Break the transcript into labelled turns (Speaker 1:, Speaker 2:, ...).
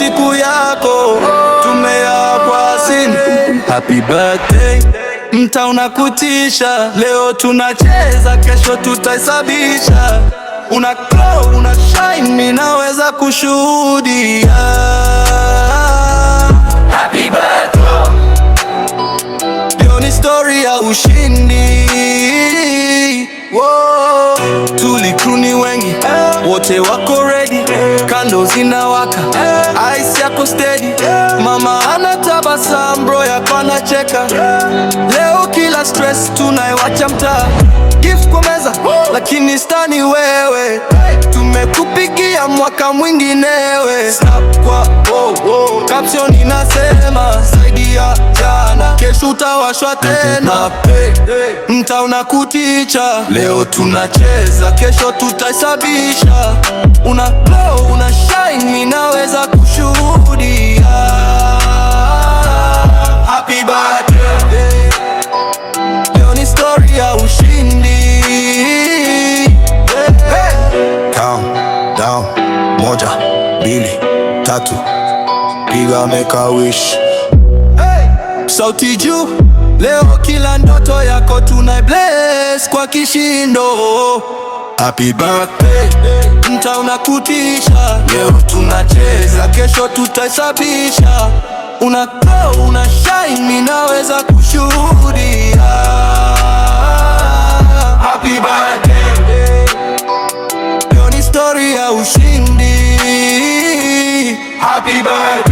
Speaker 1: siku yako, tumea kwa sin. Happy birthday, mtaa unakutisha. Leo tunacheza, kesho tutaisabisha. Una glow, una shine, ninaweza kushuhudia. Happy birthday. Leo ni story ya ushindi. Wow. Tulikuni wengi, wote wako ready. Kando zinawaka, ice yako steady. Mama anatabasamu, bro yako anacheka. Leo kila stress tunaiwacha mtaa. Gift kwa meza, lakini stani wewe. Tumekupigia mwaka mwinginewe. Snap kwa caption inasema zaidi ya jana, kesho utawashwa tena. Mtaa unakuticha, leo tunacheza, kesho tutaisabisha. Una glow, una shine, ninaweza kushuhudia. Happy birthday. Leo ni story ya ushindi. Count down, 1, 2, 3, piga make a wish. Sauti juu, leo kila ndoto yako tunaibless kwa kishindo. Happy birthday, mtaa unakutisha. Leo tunacheza, kesho tutaisabisha. Una glow, una shine, ninaweza kushuhudia. Happy birthday. Leo ni story ya ushindi. Happy birthday.